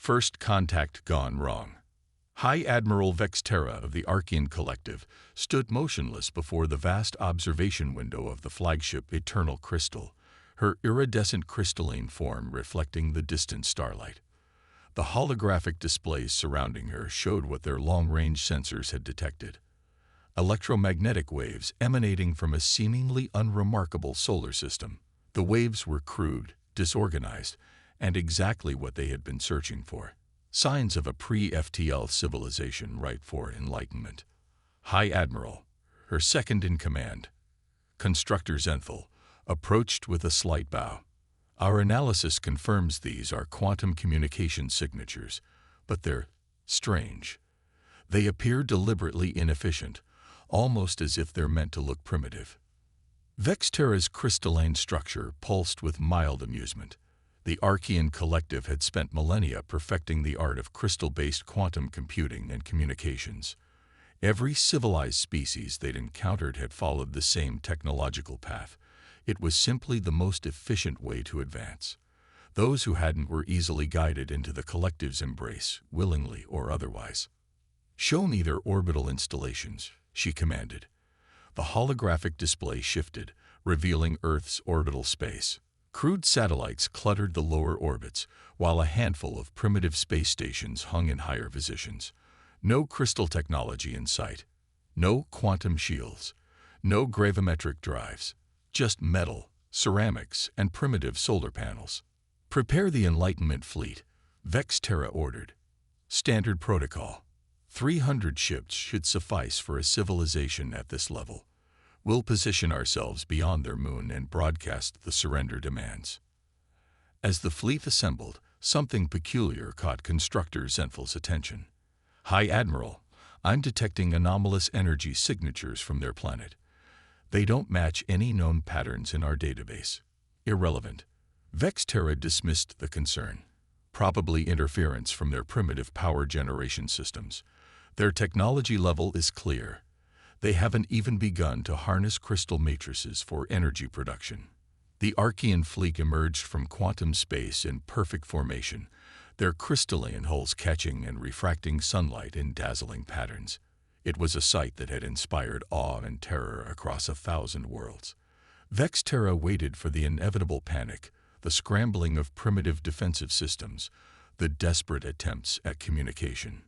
First contact gone wrong. High Admiral Vexterra of the Archean Collective stood motionless before the vast observation window of the flagship Eternal Crystal, her iridescent crystalline form reflecting the distant starlight. The holographic displays surrounding her showed what their long-range sensors had detected: electromagnetic waves emanating from a seemingly unremarkable solar system. The waves were crude, disorganized, and exactly what they had been searching for. Signs of a pre-FTL civilization ripe for enlightenment. High Admiral, her second-in-command, Constructor Zenthal, approached with a slight bow. Our analysis confirms these are quantum communication signatures, but they're strange. They appear deliberately inefficient, almost as if they're meant to look primitive. Vexterra's crystalline structure pulsed with mild amusement. The Archean Collective had spent millennia perfecting the art of crystal-based quantum computing and communications. Every civilized species they'd encountered had followed the same technological path. It was simply the most efficient way to advance. Those who hadn't were easily guided into the Collective's embrace, willingly or otherwise. "Show me their orbital installations," she commanded. The holographic display shifted, revealing Earth's orbital space. Crude satellites cluttered the lower orbits, while a handful of primitive space stations hung in higher positions. No crystal technology in sight. No quantum shields. No gravimetric drives. Just metal, ceramics, and primitive solar panels. "Prepare the Enlightenment fleet," Vexterra ordered. "Standard protocol. 300 ships should suffice for a civilization at this level. We'll position ourselves beyond their moon and broadcast the surrender demands." As the fleet assembled, something peculiar caught Constructor Zenthal's attention. "High Admiral, I'm detecting anomalous energy signatures from their planet. They don't match any known patterns in our database." "Irrelevant." Vexterra dismissed the concern. "Probably interference from their primitive power generation systems. Their technology level is clear. They haven't even begun to harness crystal matrices for energy production." The Archean fleet emerged from quantum space in perfect formation, their crystalline hulls catching and refracting sunlight in dazzling patterns. It was a sight that had inspired awe and terror across 1,000 worlds. Vexterra waited for the inevitable panic, the scrambling of primitive defensive systems, the desperate attempts at communication.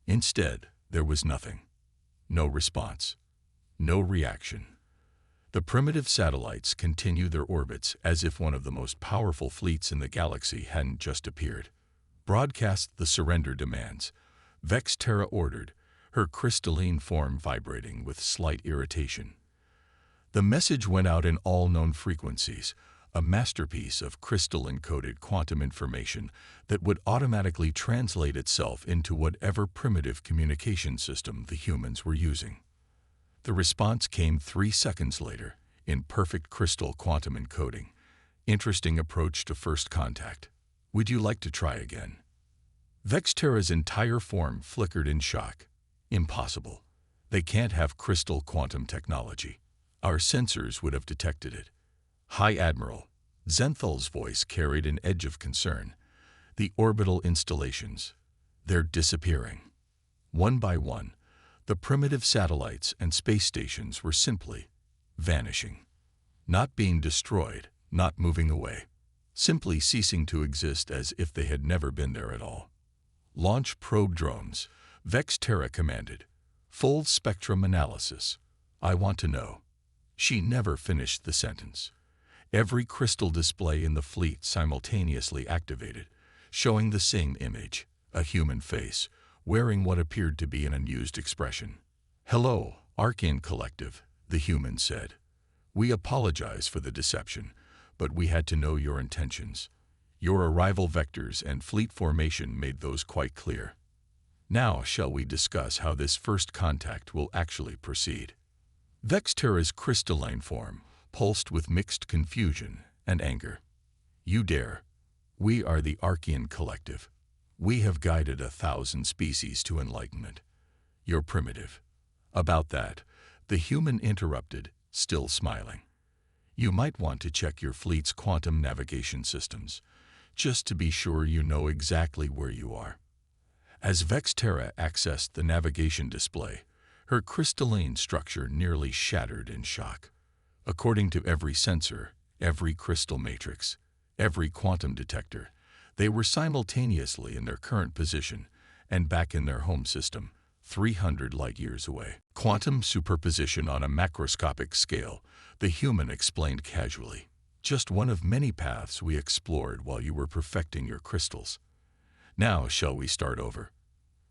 Instead, there was nothing. No response. No reaction. The primitive satellites continued their orbits as if one of the most powerful fleets in the galaxy hadn't just appeared. "Broadcast the surrender demands," Vexterra ordered, her crystalline form vibrating with slight irritation. The message went out in all known frequencies, a masterpiece of crystal-encoded quantum information that would automatically translate itself into whatever primitive communication system the humans were using. The response came 3 seconds later, in perfect crystal quantum encoding. "Interesting approach to first contact. Would you like to try again?" Vexterra's entire form flickered in shock. "Impossible. They can't have crystal quantum technology. Our sensors would have detected it." "High Admiral," Zenthal's voice carried an edge of concern. "The orbital installations. They're disappearing." One by one, the primitive satellites and space stations were simply vanishing. Not being destroyed, not moving away. Simply ceasing to exist as if they had never been there at all. "Launch probe drones," Vexterra commanded. "Full spectrum analysis. I want to know." She never finished the sentence. Every crystal display in the fleet simultaneously activated, showing the same image, a human face, wearing what appeared to be an amused expression. "Hello, Archean Collective," the human said. "We apologize for the deception, but we had to know your intentions. Your arrival vectors and fleet formation made those quite clear. Now shall we discuss how this first contact will actually proceed?" Vexterra's crystalline form pulsed with mixed confusion and anger. "You dare. We are the Archean Collective. We have guided 1,000 species to enlightenment. You're primitive." "About that," the human interrupted, still smiling. "You might want to check your fleet's quantum navigation systems. just to be sure you know exactly where you are. As Vexterra accessed the navigation display, her crystalline structure nearly shattered in shock. According to every sensor, every crystal matrix, every quantum detector, they were simultaneously in their current position and back in their home system, 300 light-years away. Quantum superposition on a macroscopic scale, the human explained casually. Just one of many paths we explored while you were perfecting your crystals. Now, shall we start over?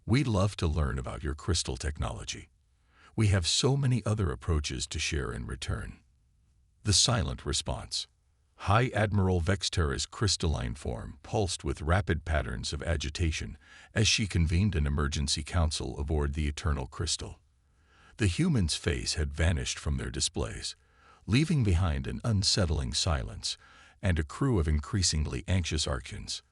We'd love to learn about your crystal technology. We have so many other approaches to share in return. The silent response. High Admiral Vexterra's crystalline form pulsed with rapid patterns of agitation as she convened an emergency council aboard the Eternal Crystal. The human's face had vanished from their displays, leaving behind an unsettling silence and a crew of increasingly anxious Archons.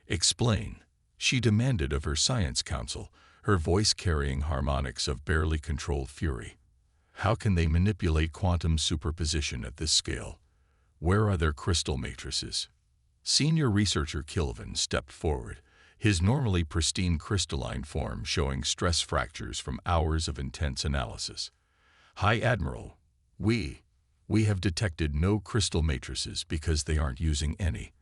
Explain, she demanded of her science council, her voice carrying harmonics of barely controlled fury. How can they manipulate quantum superposition at this scale? Where are their crystal matrices? Senior researcher Kilvin stepped forward, his normally pristine crystalline form showing stress fractures from hours of intense analysis. High Admiral, we have detected no crystal matrices because they aren't using any.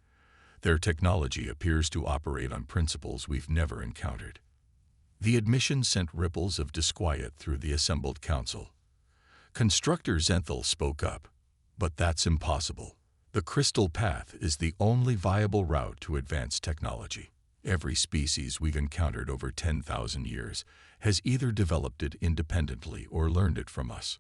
Their technology appears to operate on principles we've never encountered. The admission sent ripples of disquiet through the assembled council. Constructor Zenthal spoke up. But that's impossible. The crystal path is the only viable route to advanced technology. Every species we've encountered over 10,000 years has either developed it independently or learned it from us.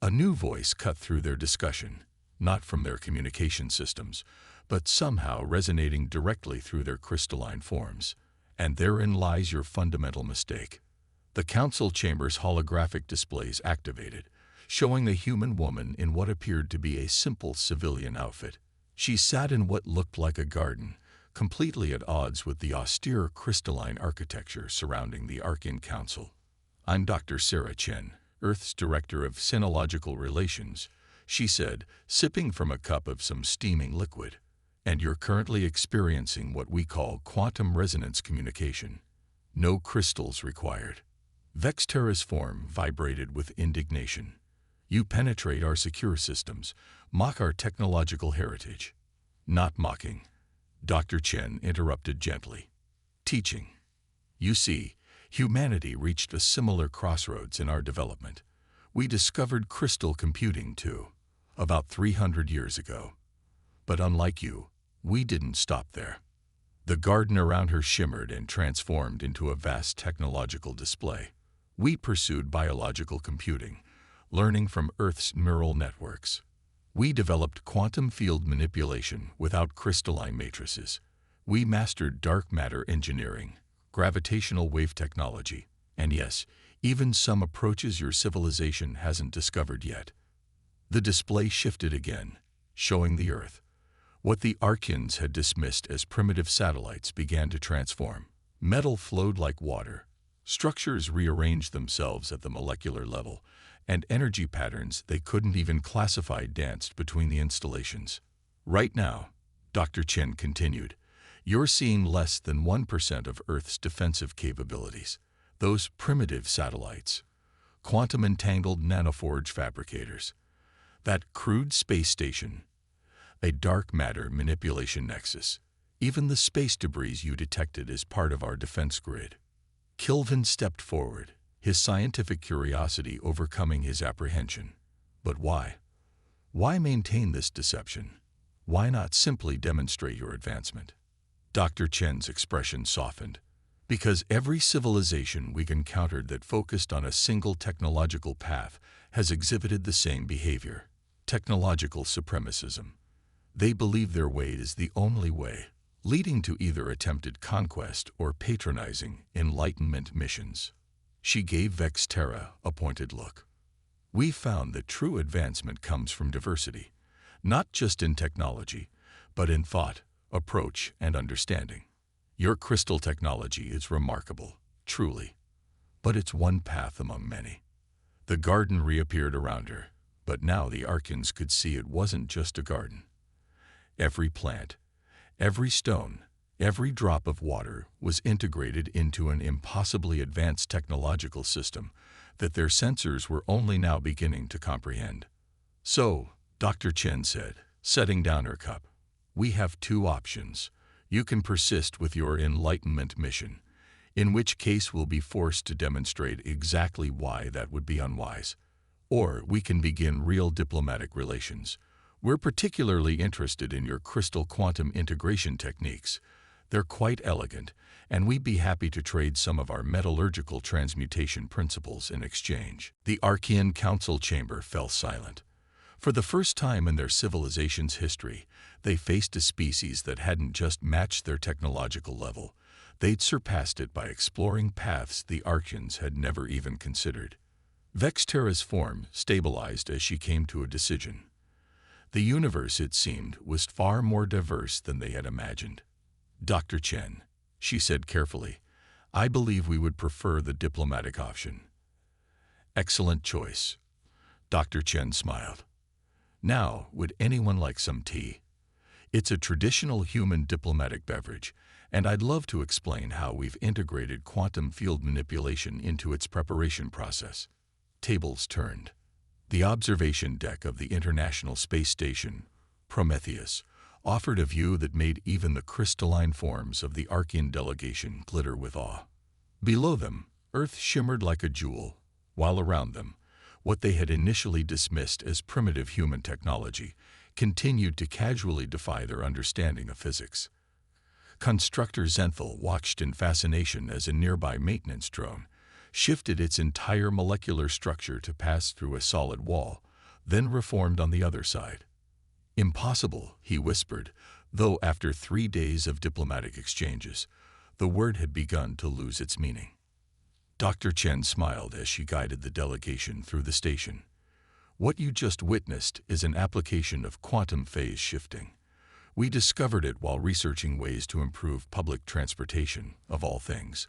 A new voice cut through their discussion, not from their communication systems, but somehow resonating directly through their crystalline forms. And therein lies your fundamental mistake. The council chamber's holographic displays activated, showing the human woman in what appeared to be a simple civilian outfit. She sat in what looked like a garden, completely at odds with the austere crystalline architecture surrounding the Archean Council. I'm Dr. Sarah Chen, Earth's Director of Sinological Relations, she said, sipping from a cup of some steaming liquid. And you're currently experiencing what we call quantum resonance communication. No crystals required. Vexterra's form vibrated with indignation. You penetrate our secure systems, mock our technological heritage. Not mocking. Dr. Chen interrupted gently. Teaching. You see, humanity reached a similar crossroads in our development. We discovered crystal computing, too, about 300 years ago. But unlike you, we didn't stop there. The garden around her shimmered and transformed into a vast technological display. We pursued biological computing, learning from Earth's neural networks. We developed quantum field manipulation without crystalline matrices. We mastered dark matter engineering, gravitational wave technology, and yes, even some approaches your civilization hasn't discovered yet. The display shifted again, showing the Earth. What the Archeans had dismissed as primitive satellites began to transform. Metal flowed like water. Structures rearranged themselves at the molecular level, and energy patterns they couldn't even classify danced between the installations. Right now, Dr. Chen continued, you're seeing less than 1% of Earth's defensive capabilities. Those primitive satellites, quantum-entangled nanoforge fabricators, that crude space station, a dark matter manipulation nexus, even the space debris you detected as part of our defense grid. Kilvin stepped forward, his scientific curiosity overcoming his apprehension. But why? Why maintain this deception? Why not simply demonstrate your advancement? Dr. Chen's expression softened. Because every civilization we've encountered that focused on a single technological path has exhibited the same behavior: technological supremacism. They believe their way is the only way, leading to either attempted conquest or patronizing enlightenment missions. She gave Vexterra a pointed look. We found that true advancement comes from diversity, not just in technology, but in thought, approach, and understanding. Your crystal technology is remarkable, truly, but it's one path among many. The garden reappeared around her, but now the Archeans could see it wasn't just a garden. Every plant, Every stone, every drop of water was integrated into an impossibly advanced technological system that their sensors were only now beginning to comprehend. "So," Dr. Chen said, setting down her cup, "we have two options. You can persist with your enlightenment mission, in which case we'll be forced to demonstrate exactly why that would be unwise. Or we can begin real diplomatic relations. We're particularly interested in your crystal quantum integration techniques. They're quite elegant, and we'd be happy to trade some of our metallurgical transmutation principles in exchange." The Archean Council chamber fell silent. For the first time in their civilization's history, they faced a species that hadn't just matched their technological level. They'd surpassed it by exploring paths the Archeans had never even considered. Vexterra's form stabilized as she came to a decision. The universe, it seemed, was far more diverse than they had imagined. "Dr. Chen," she said carefully, "I believe we would prefer the diplomatic option." "Excellent choice." Dr. Chen smiled. "Now, would anyone like some tea? It's a traditional human diplomatic beverage, and I'd love to explain how we've integrated quantum field manipulation into its preparation process." Tables turned. The observation deck of the International Space Station, Prometheus, offered a view that made even the crystalline forms of the Archean delegation glitter with awe. Below them, Earth shimmered like a jewel, while around them, what they had initially dismissed as primitive human technology continued to casually defy their understanding of physics. Constructor Zenthal watched in fascination as a nearby maintenance drone shifted its entire molecular structure to pass through a solid wall, then reformed on the other side. "Impossible," he whispered, though after 3 days of diplomatic exchanges, the word had begun to lose its meaning. Dr. Chen smiled as she guided the delegation through the station. "What you just witnessed is an application of quantum phase shifting. We discovered it while researching ways to improve public transportation, of all things.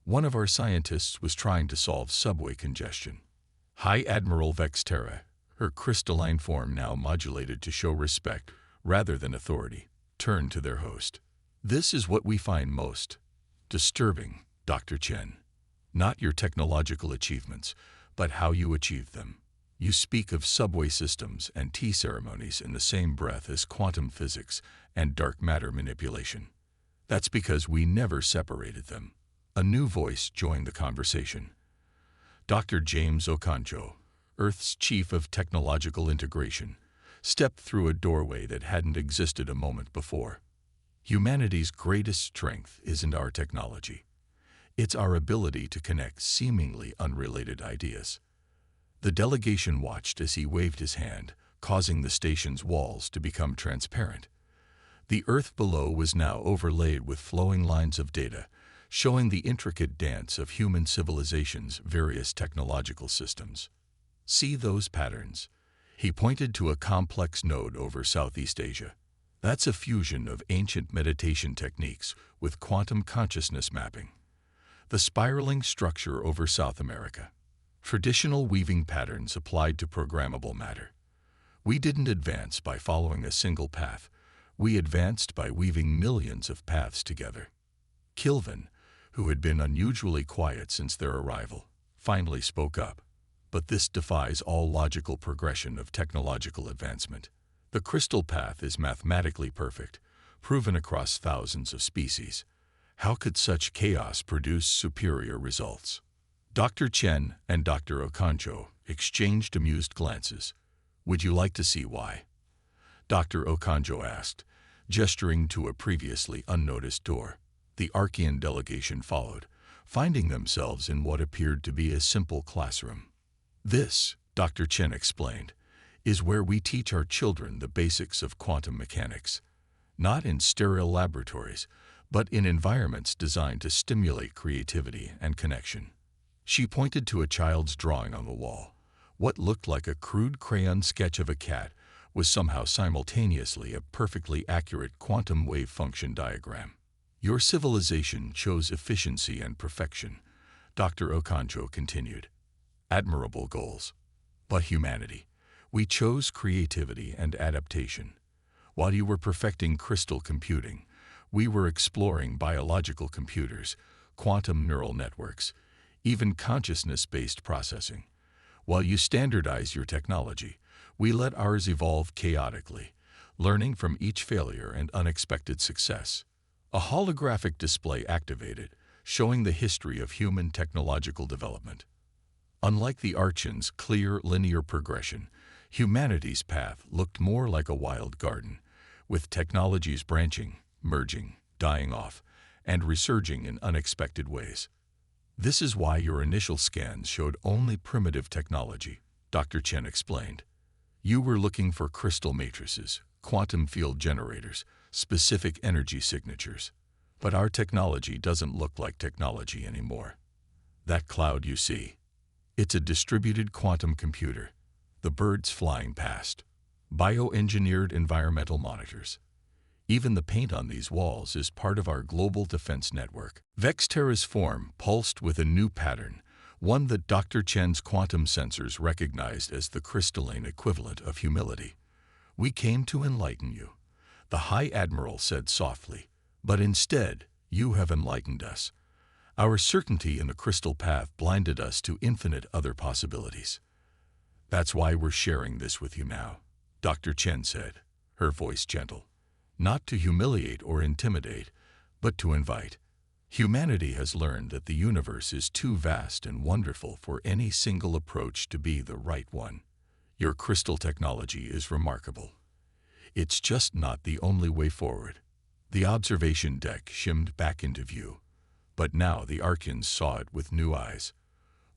One of our scientists was trying to solve subway congestion." High Admiral Vexterra, her crystalline form now modulated to show respect rather than authority, turned to their host. "This is what we find most disturbing, Dr. Chen. Not your technological achievements, but how you achieve them. You speak of subway systems and tea ceremonies in the same breath as quantum physics and dark matter manipulation. That's because we never separated them." A new voice joined the conversation. Dr. James Okonjo, Earth's Chief of Technological Integration, stepped through a doorway that hadn't existed a moment before. "Humanity's greatest strength isn't our technology. It's our ability to connect seemingly unrelated ideas." The delegation watched as he waved his hand, causing the station's walls to become transparent. The Earth below was now overlaid with flowing lines of data, showing the intricate dance of human civilization's various technological systems. "See those patterns?" He pointed to a complex node over Southeast Asia. "That's a fusion of ancient meditation techniques with quantum consciousness mapping. The spiraling structure over South America. Traditional weaving patterns applied to programmable matter. We didn't advance by following a single path. We advanced by weaving millions of paths together." Kilvin, who had been unusually quiet since their arrival, finally spoke up. "But this defies all logical progression of technological advancement. The crystal path is mathematically perfect, proven across thousands of species. How could such chaos produce superior results?" Dr. Chen and Dr. Okonjo exchanged amused glances. "Would you like to see why?" Dr. Okonjo asked, gesturing to a previously unnoticed door. The Archean delegation followed, finding themselves in what appeared to be a simple classroom. "This," Dr. Chen explained, "is where we teach our children the basics of quantum mechanics. Not in sterile laboratories, but in environments designed to stimulate creativity and connection." She pointed to a child's drawing on the wall. What looked like a crude crayon sketch of a cat was somehow simultaneously a perfectly accurate quantum wave function diagram. "Your civilization chose efficiency and perfection," Dr. Okonjo continued. "Admirable goals. But humanity, we chose creativity and adaptation. While you were perfecting crystal computing, We were exploring biological computers, quantum neural networks, even consciousness-based processing. While you standardize your technology, we let ours evolve chaotically, learning from each failure and unexpected success. A holographic display activated, showing the history of human technological development. Unlike the Archon's clear linear progression, humanity's path looked more like a wild garden, with technologies branching, merging, dying off, and resurging in unexpected ways. This is why your initial scans showed only primitive technology, Dr. Chen explained. You were looking for crystal matrices, quantum field generators, specific energy signatures. But our technology doesn't look like technology anymore. That cloud you see, it's a distributed quantum computer. The birds flying past. Bioengineered environmental monitors. Even the paint on these walls is part of our global defense network. Vexterra's form pulsed with a new pattern, one that Dr. Chen's quantum sensors recognized as the crystalline equivalent of humility. We came to enlighten you, the High Admiral said softly, but instead, you have enlightened us. Our certainty in the crystal path blinded us to infinite other possibilities. That's why we're sharing this with you now, Dr. Chen said, her voice gentle. Not to humiliate or intimidate, but to invite. Humanity has learned that the universe is too vast and wonderful for any single approach to be the right one. Your crystal technology is remarkable. It's just not the only way forward. The observation deck shimmed back into view, but now the Archons saw it with new eyes.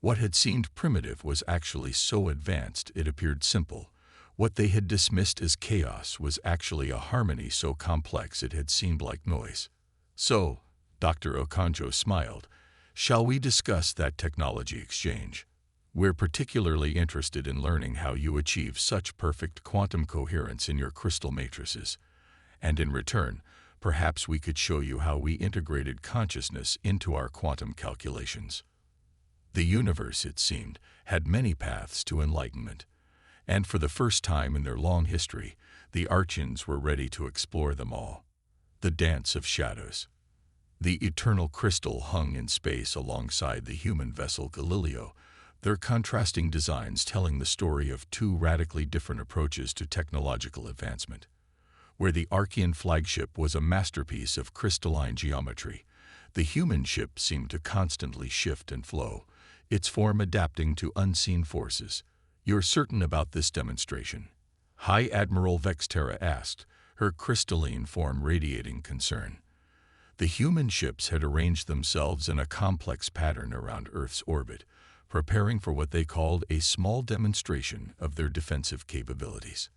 What had seemed primitive was actually so advanced it appeared simple. What they had dismissed as chaos was actually a harmony so complex it had seemed like noise. So, Dr. Okonjo smiled, shall we discuss that technology exchange? We're particularly interested in learning how you achieve such perfect quantum coherence in your crystal matrices. And in return, perhaps we could show you how we integrated consciousness into our quantum calculations. The universe, it seemed, had many paths to enlightenment. And for the first time in their long history, the Archons were ready to explore them all. The dance of shadows. The eternal crystal hung in space alongside the human vessel Galileo, their contrasting designs telling the story of two radically different approaches to technological advancement. Where the Archean flagship was a masterpiece of crystalline geometry, the human ship seemed to constantly shift and flow, its form adapting to unseen forces. You're certain about this demonstration? High Admiral Vexterra asked, her crystalline form radiating concern. The human ships had arranged themselves in a complex pattern around Earth's orbit, preparing for what they called a small demonstration of their defensive capabilities.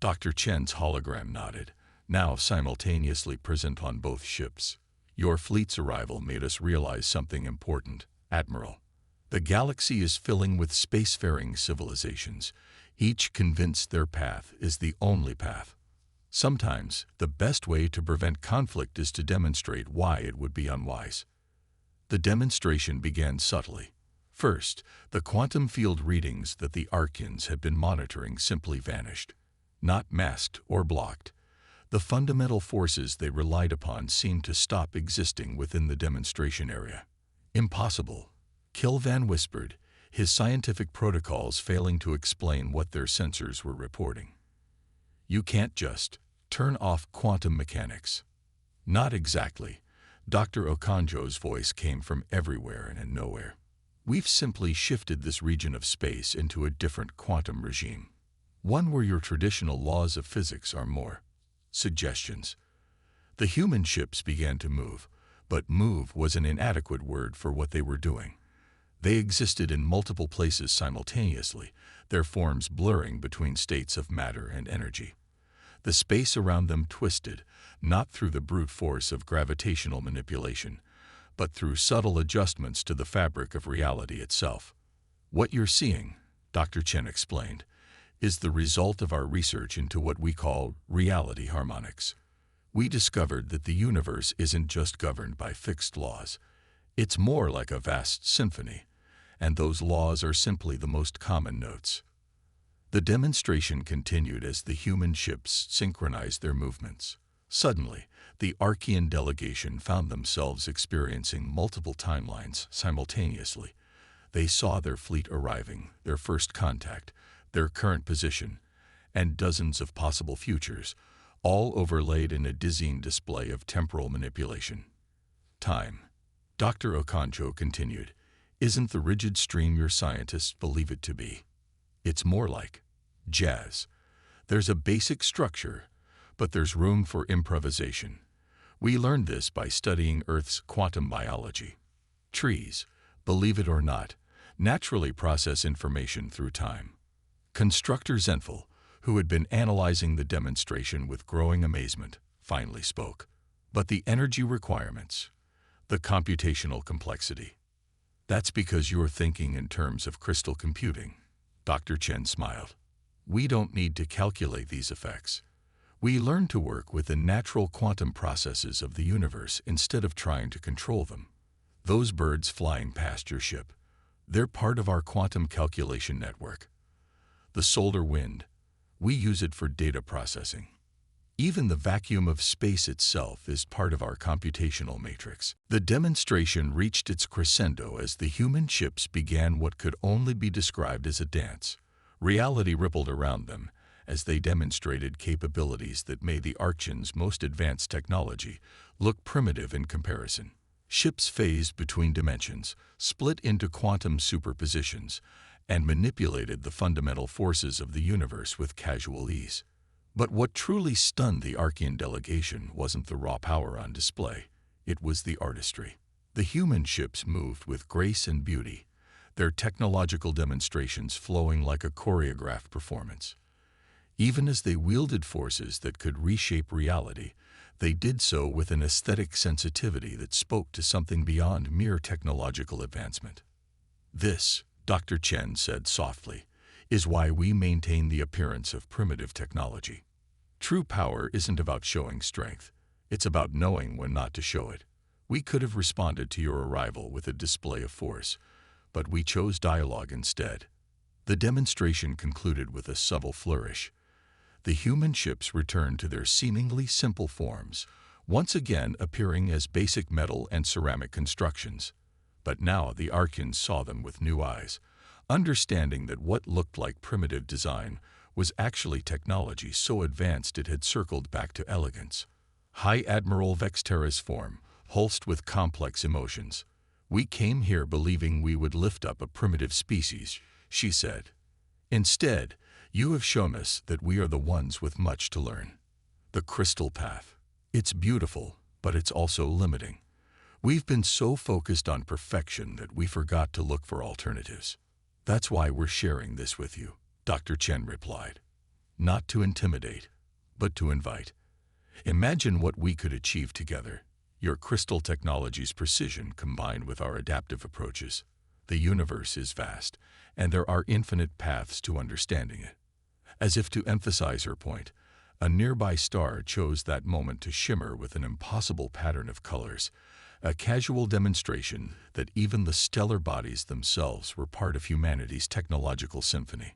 Dr. Chen's hologram nodded, now simultaneously present on both ships. Your fleet's arrival made us realize something important, Admiral. The galaxy is filling with spacefaring civilizations, each convinced their path is the only path. Sometimes, the best way to prevent conflict is to demonstrate why it would be unwise. The demonstration began subtly. First, the quantum field readings that the Archons had been monitoring simply vanished. Not masked or blocked. The fundamental forces they relied upon seemed to stop existing within the demonstration area. Impossible. Kilvan whispered, his scientific protocols failing to explain what their sensors were reporting. You can't just turn off quantum mechanics. Not exactly. Dr. Okonjo's voice came from everywhere and nowhere. We've simply shifted this region of space into a different quantum regime. One where your traditional laws of physics are more suggestions. The human ships began to move, but move was an inadequate word for what they were doing. They existed in multiple places simultaneously, their forms blurring between states of matter and energy. The space around them twisted, not through the brute force of gravitational manipulation, but through subtle adjustments to the fabric of reality itself. What you're seeing, Dr. Chen explained, is the result of our research into what we call reality harmonics. We discovered that the universe isn't just governed by fixed laws. It's more like a vast symphony, and those laws are simply the most common notes. The demonstration continued as the human ships synchronized their movements. Suddenly, the Archean delegation found themselves experiencing multiple timelines simultaneously. They saw their fleet arriving, their first contact, their current position, and dozens of possible futures, all overlaid in a dizzying display of temporal manipulation. Time. Dr. Okonjo continued, isn't the rigid stream your scientists believe it to be. It's more like jazz. There's a basic structure, but there's room for improvisation. We learned this by studying Earth's quantum biology. Trees, believe it or not, naturally process information through time. Constructor Zenfel, who had been analyzing the demonstration with growing amazement, finally spoke. But the energy requirements, the computational complexity. That's because you're thinking in terms of crystal computing. Dr. Chen smiled. We don't need to calculate these effects. We learn to work with the natural quantum processes of the universe instead of trying to control them. Those birds flying past your ship, they're part of our quantum calculation network. The solar wind, we use it for data processing. Even the vacuum of space itself is part of our computational matrix. The demonstration reached its crescendo as the human ships began what could only be described as a dance. Reality rippled around them as they demonstrated capabilities that made the Archeans' most advanced technology look primitive in comparison. Ships phased between dimensions, split into quantum superpositions, and manipulated the fundamental forces of the universe with casual ease. But what truly stunned the Archean delegation wasn't the raw power on display. It was the artistry. The human ships moved with grace and beauty, their technological demonstrations flowing like a choreographed performance. Even as they wielded forces that could reshape reality, they did so with an aesthetic sensitivity that spoke to something beyond mere technological advancement. This, Dr. Chen said softly, is why we maintain the appearance of primitive technology. True power isn't about showing strength. It's about knowing when not to show it. We could have responded to your arrival with a display of force, but we chose dialogue instead. The demonstration concluded with a subtle flourish. The human ships returned to their seemingly simple forms, once again appearing as basic metal and ceramic constructions. But now the Archeans saw them with new eyes, understanding that what looked like primitive design was actually technology so advanced it had circled back to elegance. High Admiral Vexterra's form, pulsed with complex emotions. We came here believing we would lift up a primitive species, she said. Instead, you have shown us that we are the ones with much to learn. The crystal path. It's beautiful, but it's also limiting. We've been so focused on perfection that we forgot to look for alternatives. That's why we're sharing this with you, Dr. Chen replied. Not to intimidate, but to invite. Imagine what we could achieve together. Your crystal technology's precision combined with our adaptive approaches. The universe is vast, and there are infinite paths to understanding it. As if to emphasize her point, a nearby star chose that moment to shimmer with an impossible pattern of colors, a casual demonstration that even the stellar bodies themselves were part of humanity's technological symphony.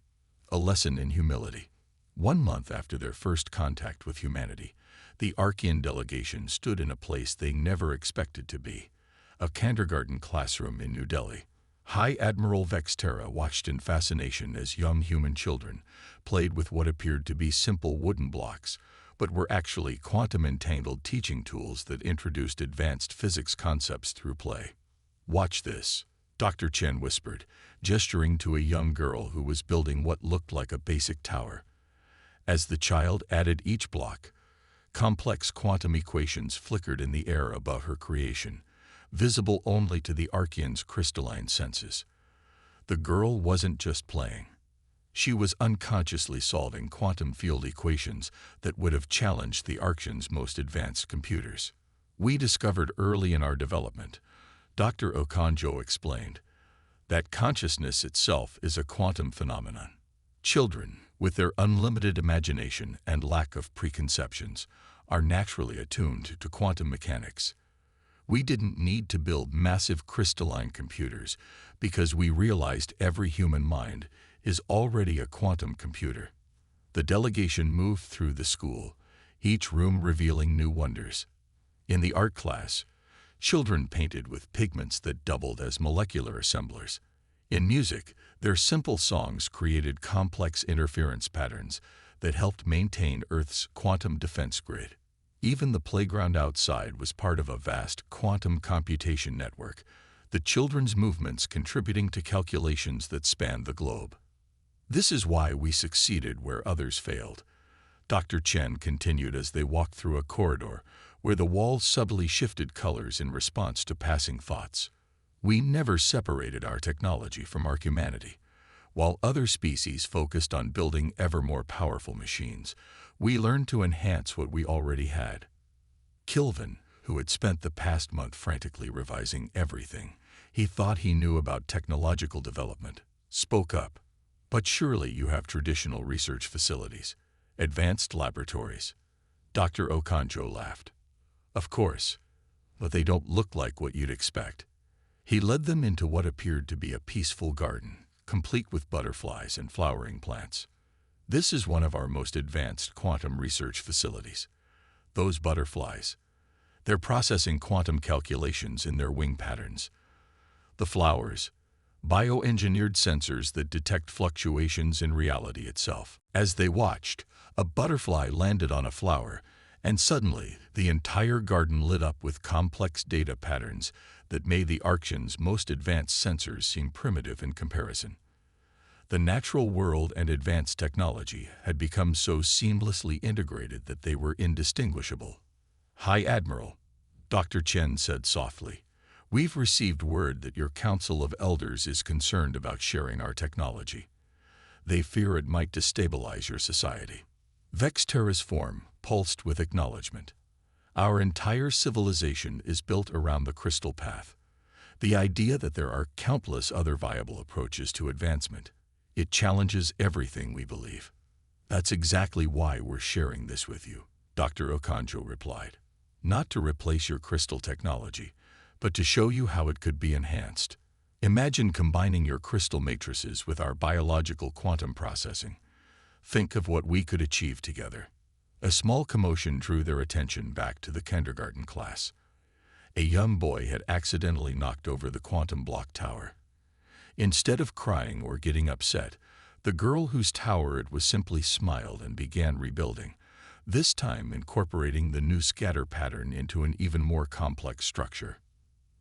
A lesson in humility. 1 month after their first contact with humanity, the Archean delegation stood in a place they never expected to be, a kindergarten classroom in New Delhi. High Admiral Vexterra watched in fascination as young human children played with what appeared to be simple wooden blocks, but were actually quantum-entangled teaching tools that introduced advanced physics concepts through play. Watch this, Dr. Chen whispered, gesturing to a young girl who was building what looked like a basic tower. As the child added each block, complex quantum equations flickered in the air above her creation, visible only to the Archean's crystalline senses. The girl wasn't just playing. She was unconsciously solving quantum field equations that would have challenged the Archean's most advanced computers. We discovered early in our development, Dr. Okonjo explained, that consciousness itself is a quantum phenomenon. Children, with their unlimited imagination and lack of preconceptions, are naturally attuned to quantum mechanics. We didn't need to build massive crystalline computers because we realized every human mind is already a quantum computer. The delegation moved through the school, each room revealing new wonders. In the art class, children painted with pigments that doubled as molecular assemblers. In music, their simple songs created complex interference patterns that helped maintain Earth's quantum defense grid. Even the playground outside was part of a vast quantum computation network, the children's movements contributing to calculations that spanned the globe. This is why we succeeded where others failed, Dr. Chen continued as they walked through a corridor where the walls subtly shifted colors in response to passing thoughts. We never separated our technology from our humanity. While other species focused on building ever more powerful machines, we learned to enhance what we already had. Kilvin, who had spent the past month frantically revising everything he thought he knew about technological development, spoke up. But surely you have traditional research facilities, advanced laboratories. Dr. Okonjo laughed. Of course, but they don't look like what you'd expect. He led them into what appeared to be a peaceful garden, complete with butterflies and flowering plants. This is one of our most advanced quantum research facilities. Those butterflies, they're processing quantum calculations in their wing patterns. The flowers, bioengineered sensors that detect fluctuations in reality itself. As they watched, a butterfly landed on a flower, and suddenly the entire garden lit up with complex data patterns that made the Arction's most advanced sensors seem primitive in comparison. The natural world and advanced technology had become so seamlessly integrated that they were indistinguishable. High Admiral, Dr. Chen said softly, we've received word that your Council of Elders is concerned about sharing our technology. They fear it might destabilize your society. Vexterra's form pulsed with acknowledgement. Our entire civilization is built around the crystal path. The idea that there are countless other viable approaches to advancement, it challenges everything we believe. That's exactly why we're sharing this with you, Dr. Okonjo replied. Not to replace your crystal technology, but to show you how it could be enhanced. Imagine combining your crystal matrices with our biological quantum processing. Think of what we could achieve together. A small commotion drew their attention back to the kindergarten class. A young boy had accidentally knocked over the quantum block tower. Instead of crying or getting upset, the girl whose tower it was simply smiled and began rebuilding, this time incorporating the new scatter pattern into an even more complex structure.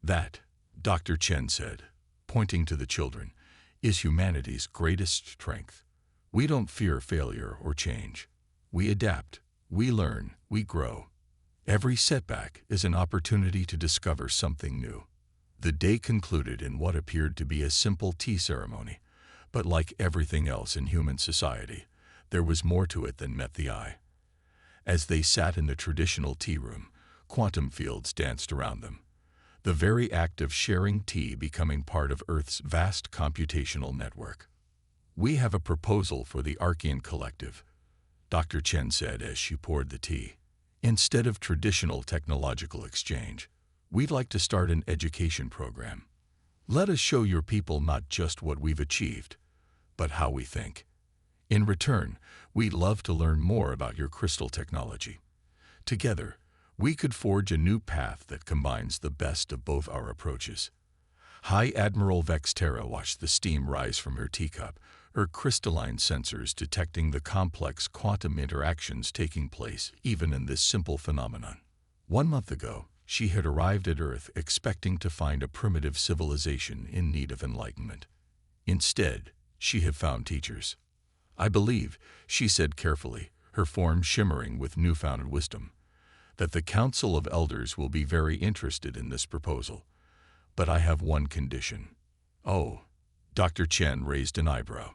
That, Dr. Chen said, pointing to the children, is humanity's greatest strength. We don't fear failure or change. We adapt, we learn, we grow. Every setback is an opportunity to discover something new. The day concluded in what appeared to be a simple tea ceremony, but like everything else in human society, there was more to it than met the eye. As they sat in the traditional tea room, quantum fields danced around them, the very act of sharing tea becoming part of Earth's vast computational network. We have a proposal for the Archean Collective, Dr. Chen said as she poured the tea. Instead of traditional technological exchange, we'd like to start an education program. Let us show your people not just what we've achieved, but how we think. In return, we'd love to learn more about your crystal technology. Together, we could forge a new path that combines the best of both our approaches. High Admiral Vexterra watched the steam rise from her teacup, her crystalline sensors detecting the complex quantum interactions taking place even in this simple phenomenon. 1 month ago, she had arrived at Earth expecting to find a primitive civilization in need of enlightenment. Instead, she had found teachers. I believe, she said carefully, her form shimmering with newfound wisdom, that the Council of Elders will be very interested in this proposal. But I have one condition. Oh, Dr. Chen raised an eyebrow.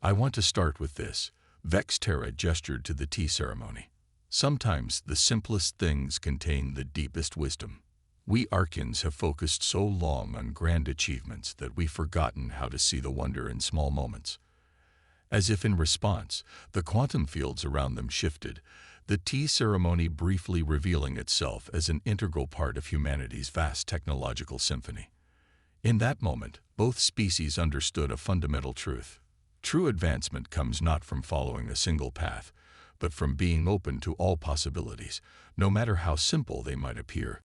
I want to start with this. Vexterra gestured to the tea ceremony. Sometimes the simplest things contain the deepest wisdom. We Archons have focused so long on grand achievements that we've forgotten how to see the wonder in small moments. As if in response, the quantum fields around them shifted, the tea ceremony briefly revealing itself as an integral part of humanity's vast technological symphony. In that moment, both species understood a fundamental truth. True advancement comes not from following a single path, but from being open to all possibilities, no matter how simple they might appear.